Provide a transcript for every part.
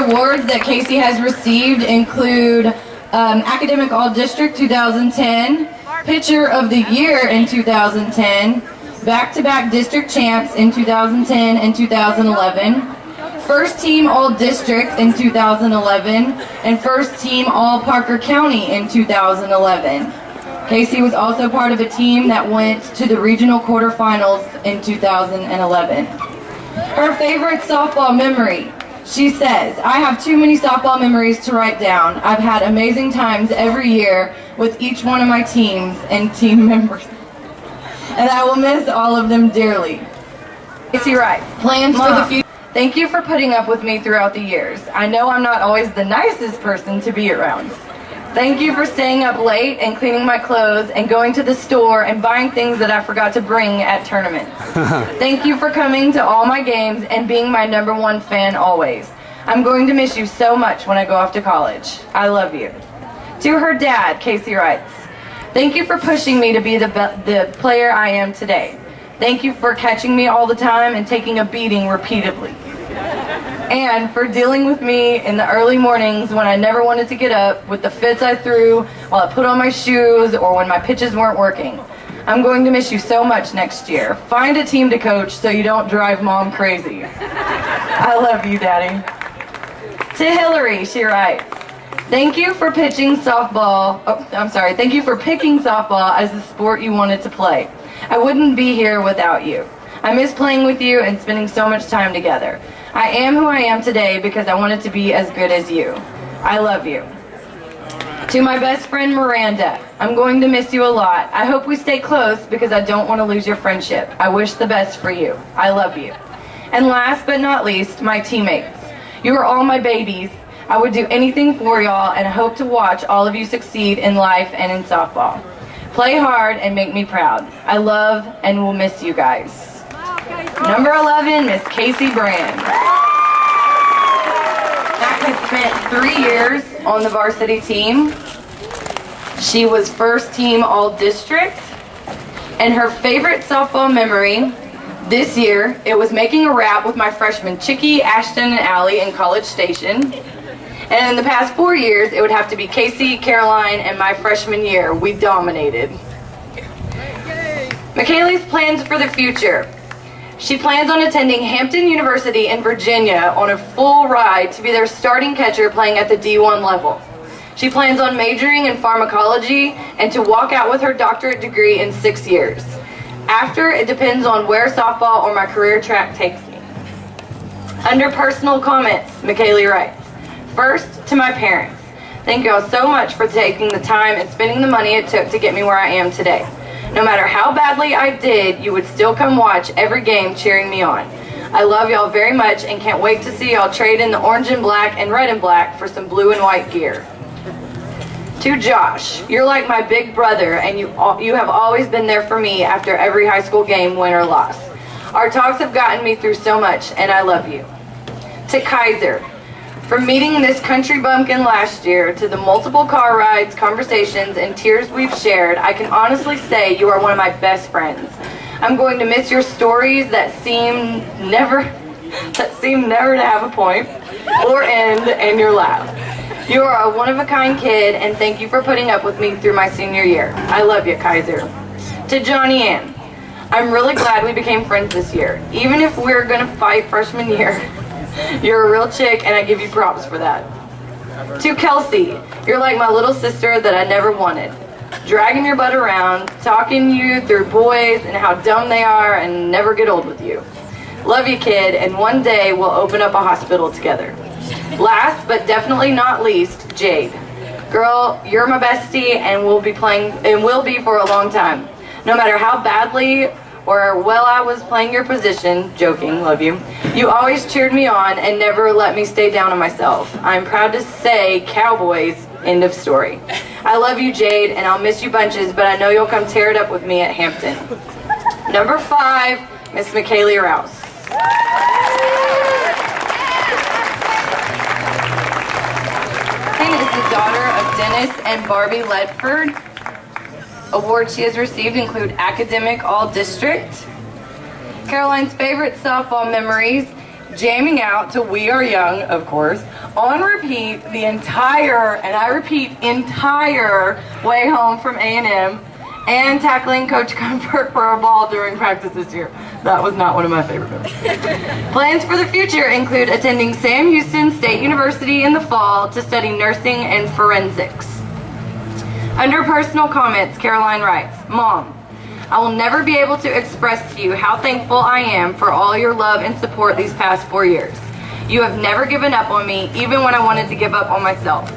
Awards that Casey has received include Academic All-District 2010, Pitcher of the Year in 2010, back-to-back district champs in 2010 and 2011, first team All-District in 2011, and first team All-Parker County in 2011. Casey was also part of a team that went to the regional quarterfinals in 2011. Her favorite softball memory. She says, I have too many softball memories to write down. I've had amazing times every year with each one of my teams and team members. And I will miss all of them dearly. Casey Wright, plans for the future. Thank you for putting up with me throughout the years. I know I'm not always the nicest person to be around. Thank you for staying up late and cleaning my clothes and going to the store and buying things that I forgot to bring at tournaments. Thank you for coming to all my games and being my #1 fan always. I'm going to miss you so much when I go off to college. I love you. To her dad, Casey writes, thank you for pushing me to be the player I am today. Thank you for catching me all the time and taking a beating repeatedly. And for dealing with me in the early mornings when I never wanted to get up, with the fits I threw while I put on my shoes or when my pitches weren't working. I'm going to miss you so much next year. Find a team to coach so you don't drive Mom crazy. I love you, Daddy. To Hillary, she writes, thank you for pitching softball. Oh, I'm sorry. Thank you for picking softball as the sport you wanted to play. I wouldn't be here without you. I miss playing with you and spending so much time together. I am who I am today because I wanted to be as good as you. I love you. To my best friend Miranda, I'm going to miss you a lot. I hope we stay close because I don't want to lose your friendship. I wish the best for you. I love you. And last but not least, my teammates. You are all my babies. I would do anything for y'all and I hope to watch all of you succeed in life and in softball. Play hard and make me proud. I love and will miss you guys. Number 11, Miss Casey Brand. Mac has spent 3 years on the varsity team. She was first team All-District. And her favorite softball memory this year, it was making a wrap with my freshmen Chicky, Ashton, and Allie in College Station. And in the past 4 years, it would have to be Casey, Caroline, and my freshman year. We dominated. McKaylee's plans for the future. She plans on attending Hampton University in Virginia on a full ride to be their starting catcher playing at the D1 level. She plans on majoring in pharmacology and to walk out with her doctorate degree in 6 years. After, it depends on where softball or my career track takes me. Under personal comments, McKaylee writes, first, to my parents. Thank y'all so much for taking the time and spending the money it took to get me where I am today. No matter how badly I did, you would still come watch every game cheering me on. I love y'all very much and can't wait to see y'all trade in the orange and black and red and black for some blue and white gear. To Josh, you're like my big brother and you have always been there for me after every high school game, win or loss. Our talks have gotten me through so much and I love you. To Kaiser, from meeting this country bumpkin last year to the multiple car rides, conversations, and tears we've shared, I can honestly say you are one of my best friends. I'm going to miss your stories that seem never to have a point or end, and your laugh. You are a one-of-a-kind kid, and thank you for putting up with me through my senior year. I love you, Kaiser. To Johnny Ann, I'm really glad we became friends this year. Even if we're going to fight freshman year, you're a real chick, and I give you props for that. To Kelsey, you're like my little sister that I never wanted. Dragging your butt around, talking you through boys and how dumb they are and never get old with you. Love you, kid, and one day we'll open up a hospital together. Last, but definitely not least, Jade. Girl, you're my bestie and will be for a long time. No matter how badly or well I was playing your position, joking, love you, you always cheered me on and never let me stay down on myself. I'm proud to say, Cowboys, end of story. I love you, Jade, and I'll miss you bunches, but I know you'll come tear it up with me at Hampton. Number 5, Miss McKaylee Rouse. Is the daughter of Dennis and Barbie Ledford. Awards she has received include Academic All-District. Caroline's favorite softball memories jamming out to We Are Young, of course, on repeat the entire, and I repeat, entire way home from A&M, and tackling Coach Comfort for a ball during practice this year. That was not one of my favorite memories. Plans for the future include attending Sam Houston State University in the fall to study nursing and forensics. Under personal comments, Caroline writes, Mom, I will never be able to express to you how thankful I am for all your love and support these past 4 years. You have never given up on me, even when I wanted to give up on myself.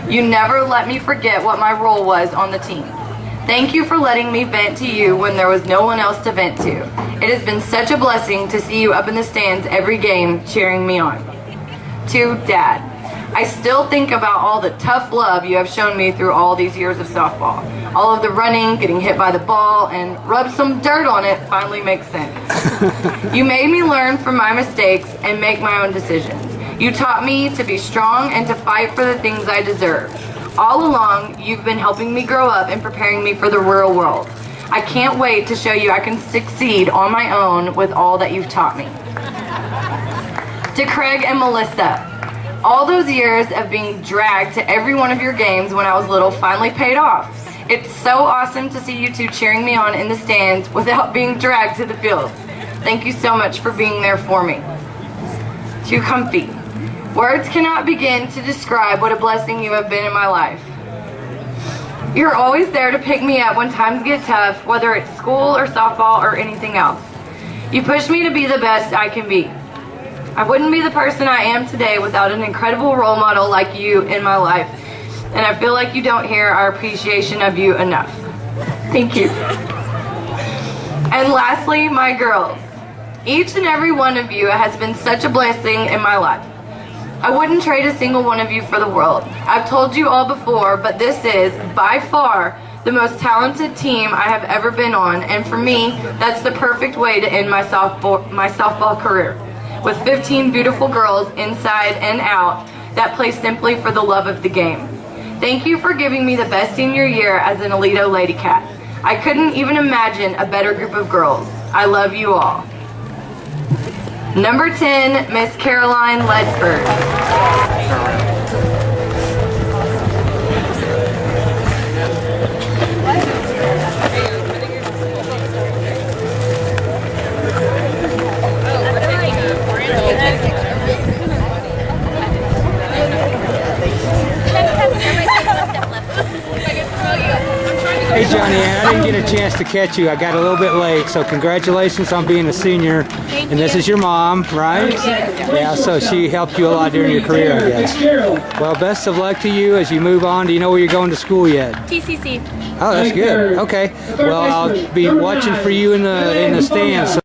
You never let me forget what my role was on the team. Thank you for letting me vent to you when there was no one else to vent to. It has been such a blessing to see you up in the stands every game cheering me on. To Dad, I still think about all the tough love you have shown me through all these years of softball. All of the running, getting hit by the ball, and rub some dirt on it finally makes sense. You made me learn from my mistakes and make my own decisions. You taught me to be strong and to fight for the things I deserve. All along, you've been helping me grow up and preparing me for the real world. I can't wait to show you I can succeed on my own with all that you've taught me. To Craig and Melissa, all those years of being dragged to every one of your games when I was little finally paid off. It's so awesome to see you two cheering me on in the stands without being dragged to the field. Thank you so much for being there for me. To Comfy, words cannot begin to describe what a blessing you have been in my life. You're always there to pick me up when times get tough, whether it's school or softball or anything else. You push me to be the best I can be. I wouldn't be the person I am today without an incredible role model like you in my life, and I feel like you don't hear our appreciation of you enough. Thank you. And lastly, my girls. Each and every one of you has been such a blessing in my life. I wouldn't trade a single one of you for the world. I've told you all before, but this is, by far, the most talented team I have ever been on, and for me, that's the perfect way to end my softball career. With 15 beautiful girls inside and out that play simply for the love of the game. Thank you for giving me the best senior year as an Alito Ladycat. I couldn't even imagine a better group of girls. I love you all. Number 10, Miss Caroline Ledsford. Hey Johnny, I didn't get a chance to catch you. I got a little bit late, so congratulations on being a senior. Thank and this you. is your mom, right? Yeah, so she helped you a lot during your career, I guess. Well, best of luck to you as you move on. Do you know where you're going to school yet? TCC. Oh, that's good. Okay. Well, I'll be watching for you in the stands. So